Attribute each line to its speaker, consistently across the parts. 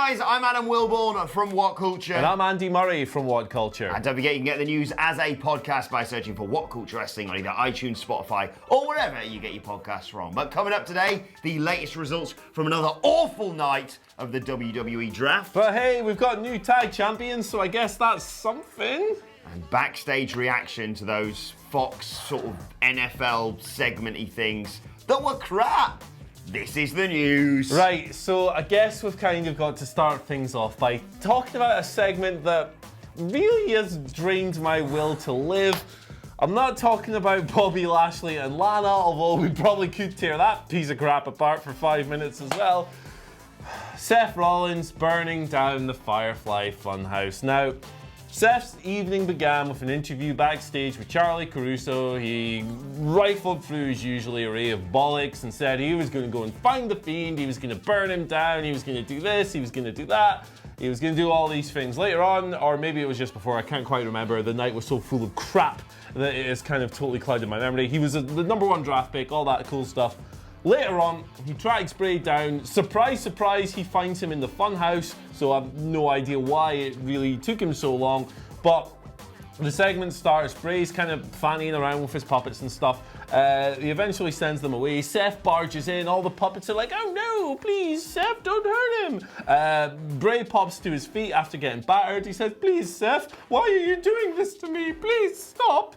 Speaker 1: guys, I'm Adam Wilborn from WhatCulture.
Speaker 2: And I'm Andy Murray from WhatCulture.
Speaker 1: And don't forget you can get the news as a podcast by searching for WhatCulture Wrestling on either iTunes, Spotify, or wherever you get your podcasts from. But coming up today, the latest results from another awful night of the WWE Draft.
Speaker 2: But hey, we've got new tag champions, so I guess that's something.
Speaker 1: And backstage reaction to those Fox sort of NFL segment-y things that were crap. This is the news.
Speaker 2: Right, so I guess we've kind of got to start things off by talking about a segment that really has drained my will to live. I'm not talking about Bobby Lashley and Lana, although we probably could tear that piece of crap apart for 5 minutes as well. Seth Rollins burning down the Firefly Fun House. Now, Seth's evening began with an interview backstage with Charlie Caruso. He rifled through his usual array of bollocks and said he was going to go and find the Fiend, he was going to burn him down, he was going to do this, he was going to do that, he was going to do all these things. Later on, or maybe it was just before, I can't quite remember, the night was so full of crap that it has kind of totally clouded my memory. He was the #1 draft pick, all that cool stuff. Later on, he tracks Bray down. Surprise, surprise, he finds him in the Funhouse, so I have no idea why it really took him so long. But the segment starts, Bray's kind of fannying around with his puppets and stuff. He eventually sends them away. Seth barges in, all the puppets are like, oh no, please, Seth, don't hurt him. Bray pops to his feet after getting battered. He says, please, Seth, why are you doing this to me? Please stop.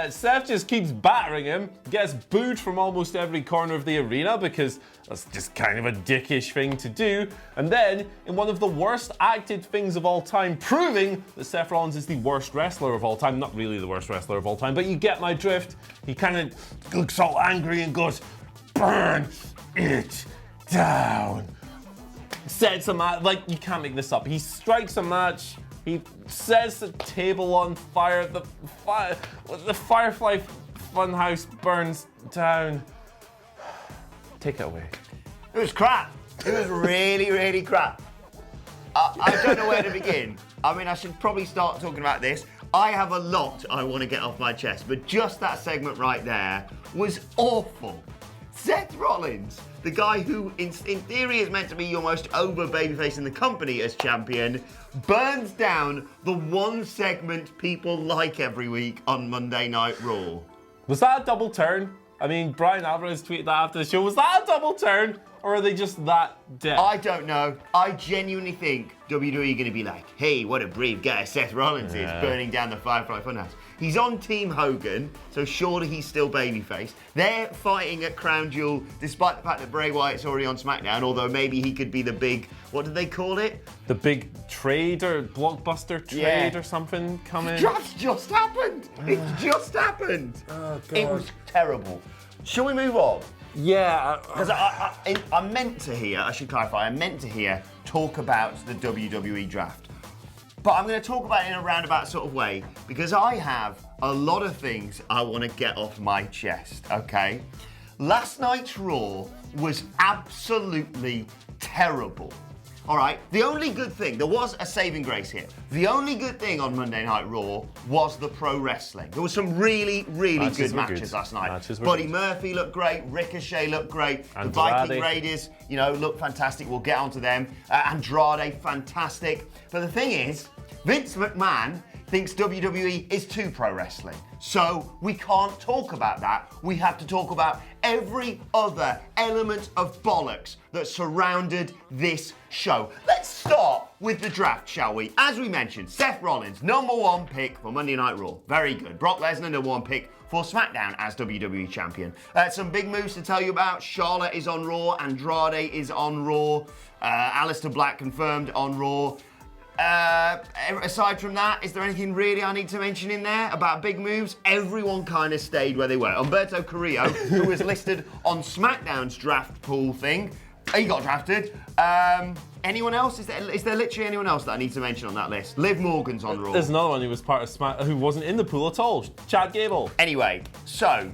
Speaker 2: Seth just keeps battering him, gets booed from almost every corner of the arena because that's just kind of a dickish thing to do. And then, in one of the worst acted things of all time, proving that Seth Rollins is the worst wrestler of all time, not really the worst wrestler of all time, but you get my drift, he kind of looks all angry and goes, burn it down. Sets a match, like, you can't make this up. He strikes a match, he sets the table on fire, the Firefly Funhouse burns down. Take it away.
Speaker 1: It was crap. It was really, really crap. I don't know where to begin. I mean, I should probably start talking about this. I have a lot I want to get off my chest, but just that segment right there was awful. Seth Rollins, the guy who in theory is meant to be your most over babyface in the company as champion, burns down the one segment people like every week on Monday Night Raw.
Speaker 2: Was that a double turn? I mean, Brian Alvarez tweeted that after the show. Was that a double turn? Or are they just that dead?
Speaker 1: I don't know. I genuinely think WWE are going to be like, hey, what a brave guy Seth Rollins is, burning down the Firefly Funhouse. He's on Team Hogan, so surely he's still babyface. They're fighting at Crown Jewel, despite the fact that Bray Wyatt's already on SmackDown, although maybe he could be the big, what did they call it?
Speaker 2: The big trade or blockbuster trade or something coming.
Speaker 1: The draft's just happened. It's just happened.
Speaker 2: Oh, God.
Speaker 1: It was terrible. Shall we move on?
Speaker 2: Yeah.
Speaker 1: Because I meant to hear, I should clarify, I meant to hear talk about the WWE Draft. But I'm going to talk about it in a roundabout sort of way because I have a lot of things I want to get off my chest, okay? Last night's Raw was absolutely terrible. All right, the only good thing, there was a saving grace here. The only good thing on Monday Night Raw was the pro wrestling. There was some really, really good matches last night. Buddy Murphy looked great, Ricochet looked great, the Viking Raiders, you know, looked fantastic. We'll get onto them. Andrade, fantastic. But the thing is, Vince McMahon thinks WWE is too pro wrestling. So we can't talk about that. We have to talk about every other element of bollocks that surrounded this show. Let's start with the draft, shall we? As we mentioned, Seth Rollins, #1 pick for Monday Night Raw. Very good. Brock Lesnar, #1 pick for SmackDown as WWE Champion. Some big moves to tell you about. Charlotte is on Raw. Andrade is on Raw. Aleister Black confirmed on Raw. Aside from that, is there anything really I need to mention in there about big moves? Everyone kind of stayed where they were. Humberto Carrillo, who was listed on SmackDown's draft pool thing, he got drafted. Anyone else? Is there literally anyone else that I need to mention on that list? Liv Morgan's on Raw.
Speaker 2: There's another one who was part of SmackDown who wasn't in the pool at all. Chad Gable.
Speaker 1: Anyway, so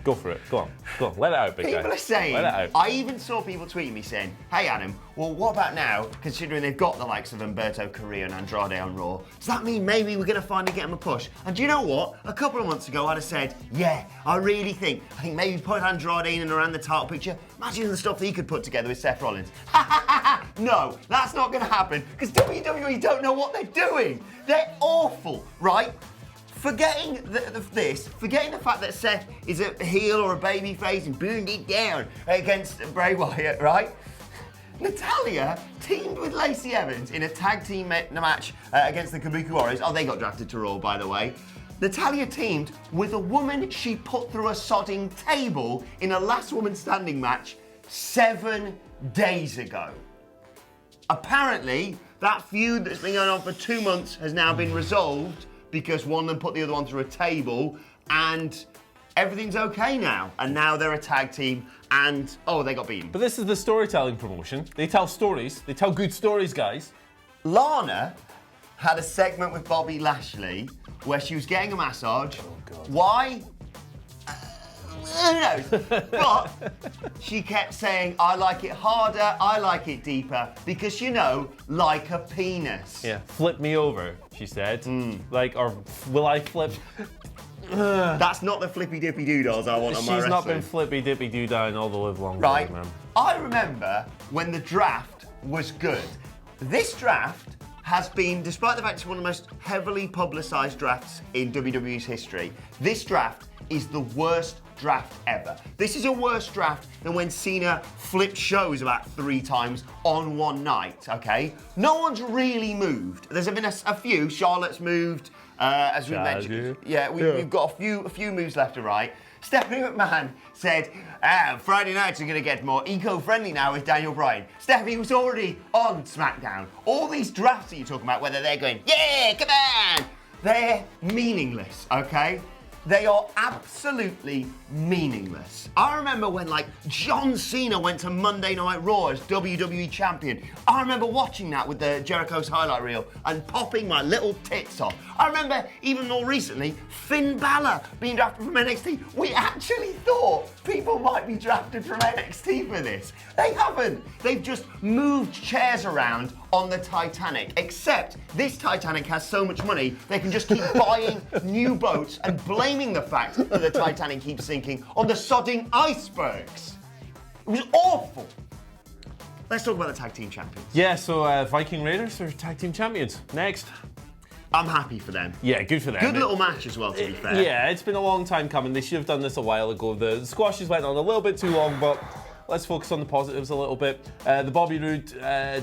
Speaker 2: go for it. Go on. Go on. Let it out, big guy.
Speaker 1: People are saying,
Speaker 2: let it out.
Speaker 1: I even saw people tweeting me saying, hey Adam, well what about now, considering they've got the likes of Humberto Carrillo and Andrade on Raw, does that mean maybe we're going to finally get them a push? And do you know what? A couple of months ago I'd have said, yeah, I think maybe put Andrade in and around the title picture, imagine the stuff that he could put together with Seth Rollins. No, that's not going to happen because WWE don't know what they're doing. They're awful, right? Forgetting forgetting the fact that Seth is a heel or a baby face and burned it down against Bray Wyatt, right? Natalya teamed with Lacey Evans in a tag team match against the Kabuki Warriors. Oh, they got drafted to Raw, by the way. Natalya teamed with a woman she put through a sodding table in a last woman standing match 7 days ago. Apparently, that feud that's been going on for 2 months has now been resolved because one of them put the other one through a table and everything's okay now. And now they're a tag team and, oh, they got beaten.
Speaker 2: But this is the storytelling promotion. They tell stories. They tell good stories, guys.
Speaker 1: Lana had a segment with Bobby Lashley where she was getting a massage.
Speaker 2: Oh, God.
Speaker 1: Why? Who knows? But she kept saying, I like it harder, I like it deeper, because, you know, like a penis.
Speaker 2: Yeah, flip me over, she said. Like, or will I flip?
Speaker 1: That's not the flippy dippy doodles I want on my wrestling.
Speaker 2: She's not been flippy dippy doo in all the live long
Speaker 1: Right.
Speaker 2: days, man.
Speaker 1: I remember when the draft was good. This draft has been, despite the fact it's one of the most heavily publicised drafts in WWE's history, this draft is the worst draft ever. This is a worse draft than when Cena flipped shows about 3 times on one night, okay? No one's really moved. There's been a few. Charlotte's moved, as we mentioned. Yeah, we've got a few moves left and right. Stephanie McMahon said, Friday nights are going to get more eco-friendly now with Daniel Bryan. Stephanie was already on SmackDown. All these drafts that you're talking about, whether they're going, yeah, come on, they're meaningless, okay? They are absolutely meaningless. I remember when, like, John Cena went to Monday Night Raw as WWE Champion. I remember watching that with the Jericho's highlight reel and popping my little tits off. I remember, even more recently, Finn Balor being drafted from NXT. We actually thought people might be drafted from NXT for this. They haven't. They've just moved chairs around on the Titanic, except this Titanic has so much money, they can just keep buying new boats and blaming the fact that the Titanic keeps sinking on the sodding icebergs. It was awful. Let's talk about the tag team champions.
Speaker 2: Yeah, so Viking Raiders are tag team champions. Next.
Speaker 1: I'm happy for them.
Speaker 2: Yeah, good for them.
Speaker 1: Good little match as well, to be fair.
Speaker 2: Yeah, it's been a long time coming. They should have done this a while ago. The squashes went on a little bit too long, but let's focus on the positives a little bit. The Bobby Roode,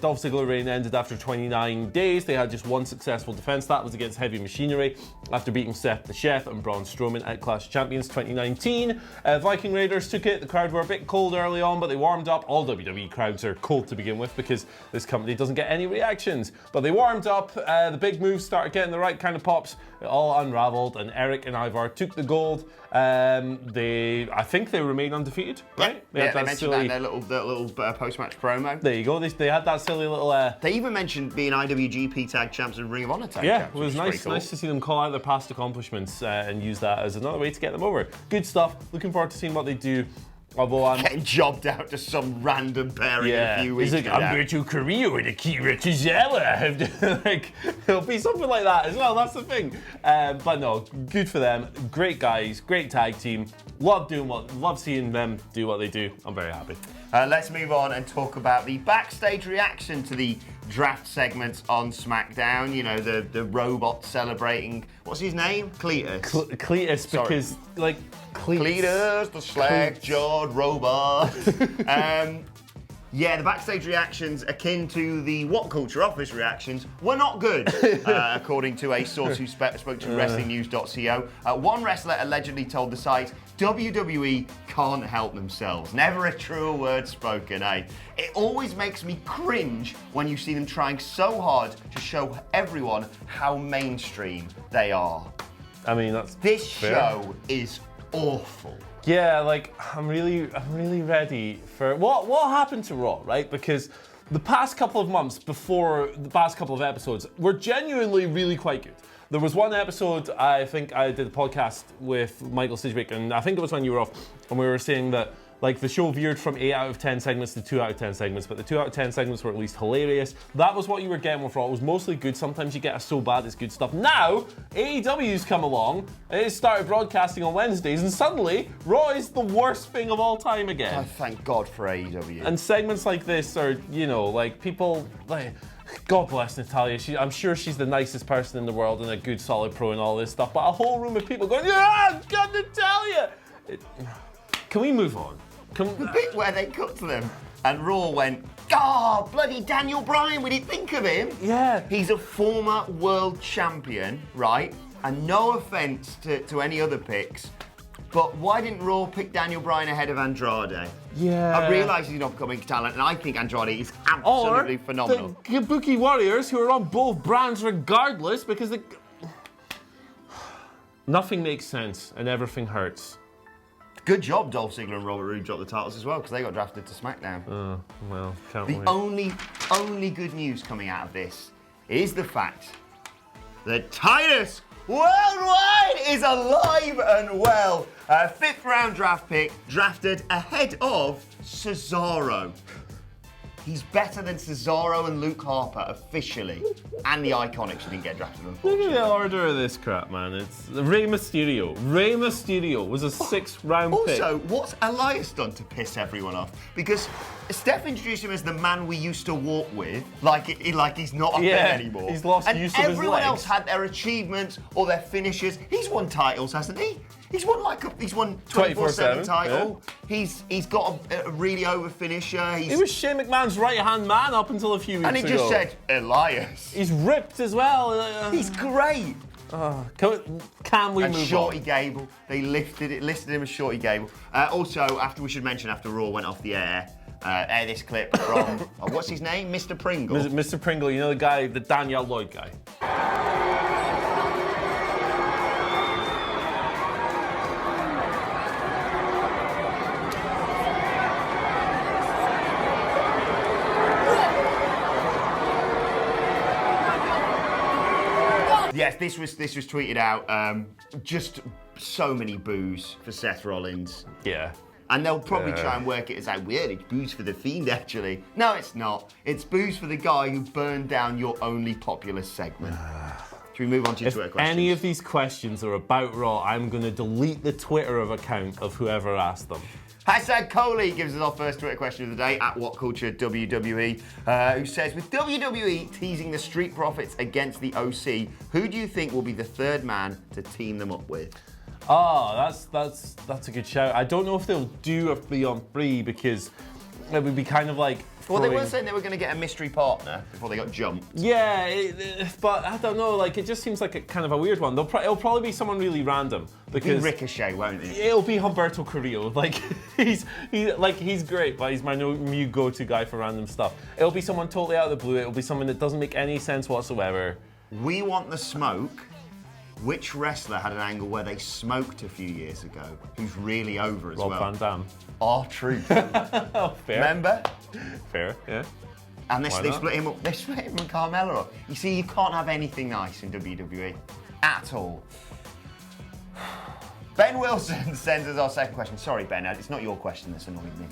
Speaker 2: Dolph Ziggler reign ended after 29 days. They had just one successful defense. That was against Heavy Machinery after beating Seth the Chef and Braun Strowman at Clash of Champions 2019. Viking Raiders took it. The crowd were a bit cold early on, but they warmed up. All WWE crowds are cold to begin with because this company doesn't get any reactions. But they warmed up. The big moves started getting the right kind of pops. It all unraveled, and Eric and Ivar took the gold. I think they remain undefeated, right?
Speaker 1: Yeah, they mentioned that in their little post-match promo.
Speaker 2: There you go. They had that silly little.
Speaker 1: They even mentioned being IWGP Tag Champs and Ring of Honor Tag Champs.
Speaker 2: Yeah, it was nice to see them call out their past accomplishments and use that as another way to get them over. Good stuff. Looking forward to seeing what they do. Although I'm
Speaker 1: getting jobbed out to some random pairing in a few weeks.
Speaker 2: He's like, I'm going to Korea with Akira Tozawa. Like, it'll be something like that as well. That's the thing. But no, good for them. Great guys, great tag team. Love seeing them do what they do. I'm very happy.
Speaker 1: Let's move on and talk about the backstage reaction to the draft segments on SmackDown. You know, the robot celebrating, what's his name? Cletus.
Speaker 2: Cletus, because, like,
Speaker 1: Cletus, the slack-jawed robot. Yeah, the backstage reactions, akin to the WhatCulture office reactions, were not good, according to a source who spoke to WrestlingNews.co. One wrestler allegedly told the site, WWE can't help themselves. Never a truer word spoken, eh? It always makes me cringe when you see them trying so hard to show everyone how mainstream they are.
Speaker 2: I mean, that's
Speaker 1: This
Speaker 2: fair.
Speaker 1: show is awful.
Speaker 2: Yeah, like, I'm really ready for what happened to Raw, right? Because the past couple of months before the past couple of episodes were genuinely really quite good. There was one episode, I think I did a podcast with Michael Sidgwick, and I think it was when you were off, and we were saying that like the show veered from 8 out of 10 segments to 2 out of 10 segments, but the 2 out of 10 segments were at least hilarious. That was what you were getting with Raw. It was mostly good. Sometimes you get a so bad it's good stuff. Now, AEW's come along, and it started broadcasting on Wednesdays, and suddenly, Raw is the worst thing of all time again.
Speaker 1: I thank God for AEW.
Speaker 2: And segments like this are, you know, like people, like, God bless Natalia. I'm sure she's the nicest person in the world and a good solid pro and all this stuff, but a whole room of people going, yeah, God, Natalia! Can we move on?
Speaker 1: The bit where they cut to them and Raw went, oh, bloody Daniel Bryan, we didn't think of him.
Speaker 2: Yeah.
Speaker 1: He's a former world champion, right? And no offense to any other picks, but why didn't Raw pick Daniel Bryan ahead of Andrade?
Speaker 2: Yeah.
Speaker 1: I realise he's an upcoming talent, and I think Andrade is absolutely phenomenal.
Speaker 2: The Kabuki Warriors, who are on both brands regardless, because nothing makes sense and everything hurts.
Speaker 1: Good job, Dolph Ziggler and Robert Roode dropped the titles as well, because they got drafted to SmackDown.
Speaker 2: Oh, well, can't
Speaker 1: The
Speaker 2: wait.
Speaker 1: only good news coming out of this is the fact that Titus Worldwide is alive and well. 5th round draft pick, drafted ahead of Cesaro. He's better than Cesaro and Luke Harper officially, and the Iconics didn't get drafted,
Speaker 2: Look at
Speaker 1: unfortunately.
Speaker 2: the order of this crap, man. It's Rey Mysterio. Rey Mysterio was a 6th round pick.
Speaker 1: Also, what's Elias done to piss everyone off? Because Steph introduced him as the man we used to walk with, like he's not a thing anymore.
Speaker 2: He's lost
Speaker 1: and
Speaker 2: use of his legs.
Speaker 1: everyone else had their achievements or their finishes. He's won titles, hasn't he? He's won 24/7 title.
Speaker 2: Yeah.
Speaker 1: He's got a really over finisher.
Speaker 2: He was Shane McMahon's right-hand man up until a few weeks ago.
Speaker 1: And he just said, Elias.
Speaker 2: He's ripped as well.
Speaker 1: He's great.
Speaker 2: Can we
Speaker 1: And
Speaker 2: move
Speaker 1: Shorty
Speaker 2: on?
Speaker 1: Gable, they listed him as Shorty Gable. Also, after Raw went off the air, air this clip from, what's his name? Mr. Pringle.
Speaker 2: Mr. Pringle, you know the guy, the Danielle Lloyd guy.
Speaker 1: Yes, this was tweeted out. Just so many boos for Seth Rollins.
Speaker 2: Yeah.
Speaker 1: And they'll probably try and work it as like, weird, it's boos for the Fiend, actually. No, it's not. It's boos for the guy who burned down your only popular segment. Should we move on to your Twitter questions?
Speaker 2: Any of these questions are about Raw, I'm going to delete the Twitter account of whoever asked them.
Speaker 1: Hashtag Coley gives us our first Twitter question of the day at WhatCulture WWE, who says, with WWE teasing the Street Profits against the OC, who do you think will be the third man to team them up with?
Speaker 2: Oh, that's a good shout. I don't know if they'll do a 3-on-3 because it would be kind of like
Speaker 1: Well, they were saying they were going to get a mystery partner before they got jumped.
Speaker 2: Yeah, but I don't know. Like, it just seems like a kind of a weird one. It'll probably be someone really random because
Speaker 1: Ricochet, won't it?
Speaker 2: It'll be Humberto Carrillo. Like, he's great, but he's my new go-to guy for random stuff. It'll be someone totally out of the blue. It'll be someone that doesn't make any sense whatsoever.
Speaker 1: We want the smoke. Which wrestler had an angle where they smoked a few years ago, who's really over as
Speaker 2: Rob
Speaker 1: well?
Speaker 2: Van Dam.
Speaker 1: R-Truth.
Speaker 2: Oh, fair.
Speaker 1: Remember?
Speaker 2: Fair, yeah.
Speaker 1: And they
Speaker 2: not?
Speaker 1: split him up. They split him and Carmella up. You see, you can't have anything nice in WWE at all. Ben Wilson sends us our second question. Sorry, Ben, it's not your question that's annoying me.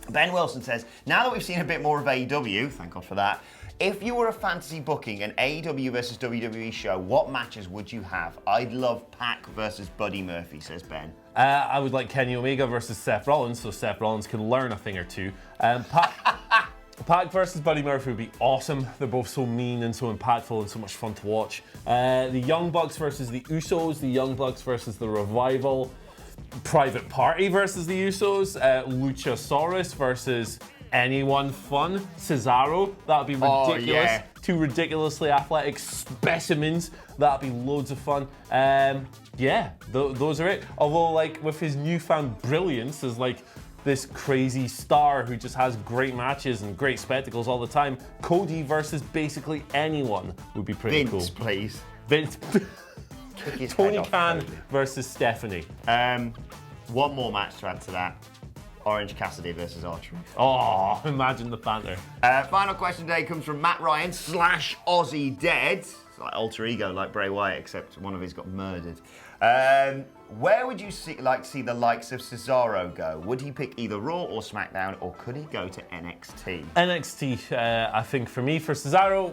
Speaker 1: Ben Wilson says, now that we've seen a bit more of AEW, thank God for that, if you were a fantasy booking an AEW versus WWE show, what matches would you have? I'd love Pac versus Buddy Murphy, says Ben.
Speaker 2: I would like Kenny Omega versus Seth Rollins, so Seth Rollins can learn a thing or two. Pac versus Buddy Murphy would be awesome. They're both so mean and so impactful and so much fun to watch. The Young Bucks versus the Usos, the Young Bucks versus the Revival, Private Party versus the Usos, Luchasaurus versus anyone fun, Cesaro, that would be ridiculous.
Speaker 1: Oh, yeah.
Speaker 2: Two ridiculously athletic specimens, that would be loads of fun. Yeah, those are it. Although, like, with his newfound brilliance as like this crazy star who just has great matches and great spectacles all the time, Cody versus basically anyone would be pretty cool.
Speaker 1: Vince, please.
Speaker 2: Vince.
Speaker 1: Kick his
Speaker 2: Tony
Speaker 1: head off,
Speaker 2: Khan
Speaker 1: Cody.
Speaker 2: versus Stephanie.
Speaker 1: One more match to add to that. Orange Cassidy versus R-Truth.
Speaker 2: Oh, imagine the banter.
Speaker 1: Final question today comes from Matt Ryan / Aussie Dead. It's like alter ego like Bray Wyatt, except one of his got murdered. where would you like to see the likes of Cesaro go? Would he pick either Raw or SmackDown, or could he go to NXT?
Speaker 2: NXT, I think for me, for Cesaro,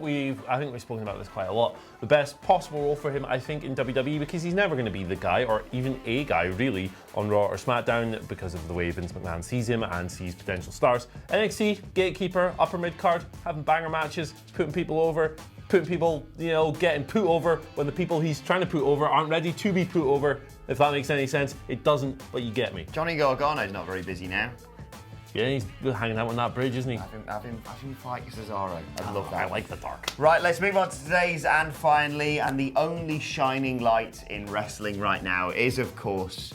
Speaker 2: I think we've spoken about this quite a lot. The best possible role for him, I think, in WWE, because he's never going to be the guy, or even a guy, really, on Raw or SmackDown, because of the way Vince McMahon sees him and sees potential stars. NXT, gatekeeper, upper mid-card, having banger matches, putting people over, putting people, getting put over when the people he's trying to put over aren't ready to be put over. If that makes any sense. It doesn't, but you get me.
Speaker 1: Johnny Gargano's not very busy now.
Speaker 2: Yeah, he's hanging out on that bridge, isn't he?
Speaker 1: Have him fight Cesaro. I love that.
Speaker 2: I like the dark.
Speaker 1: Right, let's move on to today's and finally, and the only shining light in wrestling right now is, of course,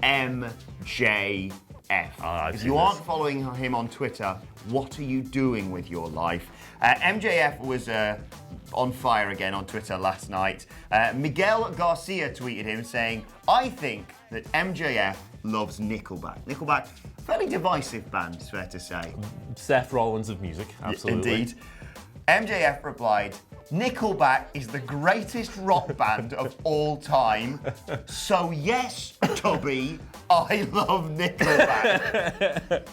Speaker 1: MJF. If you aren't following him on Twitter, what are you doing with your life? MJF was on fire again on Twitter last night. Miguel Garcia tweeted him saying, I think that MJF loves Nickelback. Nickelback, fairly divisive band, it's fair to say.
Speaker 2: Seth Rollins of music, absolutely.
Speaker 1: Indeed. MJF replied, Nickelback is the greatest rock band of all time. So yes, Tubby, I love Nickelback.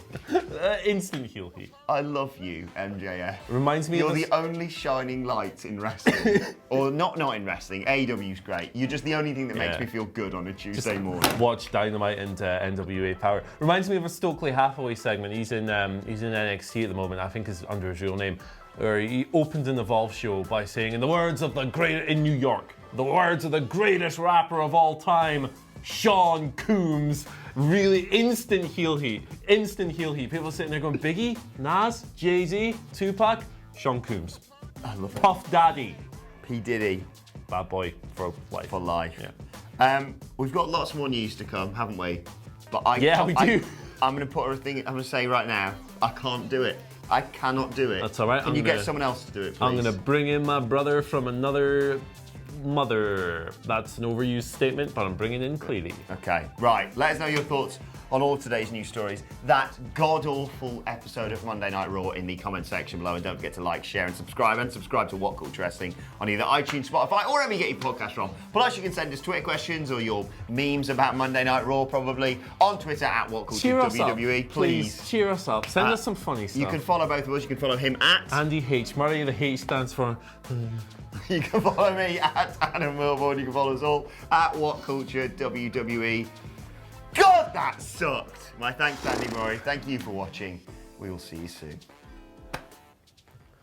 Speaker 2: Instant heel heat.
Speaker 1: I love you, MJF.
Speaker 2: Reminds me
Speaker 1: You're
Speaker 2: of
Speaker 1: the only shining light in wrestling. Or not in wrestling. AEW's great. You're just the only thing that makes me feel good on a Tuesday morning.
Speaker 2: Watch Dynamite and NWA Power. Reminds me of a Stokely Hathaway segment. He's in NXT at the moment. I think is under his real name. Where he opened an Evolve show by saying, in the words of the greatest rapper of all time, Sean Combs. Really instant heel heat. People sitting there going, Biggie, Nas, Jay-Z, Tupac, Sean Combs.
Speaker 1: I love it.
Speaker 2: Puff Daddy.
Speaker 1: P. Diddy.
Speaker 2: Bad boy for life.
Speaker 1: For life.
Speaker 2: Yeah.
Speaker 1: We've got lots more news to come, haven't we? But
Speaker 2: we do.
Speaker 1: I'm going to put a thing. I'm going to say right now, I can't do it. I cannot do it.
Speaker 2: That's all right.
Speaker 1: Can you get someone else to do it, please?
Speaker 2: I'm going to bring in my brother from another mother. That's an overused statement, but I'm bringing in Cleary.
Speaker 1: Okay, right. Let us know your thoughts on all today's news stories. That god-awful episode of Monday Night Raw in the comment section below. And don't forget to like, share, and subscribe. And subscribe to WhatCulture Wrestling on either iTunes, Spotify, or wherever you get your podcast from. Plus, you can send us Twitter questions or your memes about Monday Night Raw, probably, on Twitter at WhatCulture WWE.
Speaker 2: Please cheer us up. Send us some funny stuff.
Speaker 1: You can follow both of us. You can follow him at
Speaker 2: Andy H. Murray. The H stands for...
Speaker 1: You can follow me at Adam Wilborn. You can follow us all at WhatCulture WWE. God, that sucked. My thanks to Andy Murray. Thank you for watching. We will see you soon.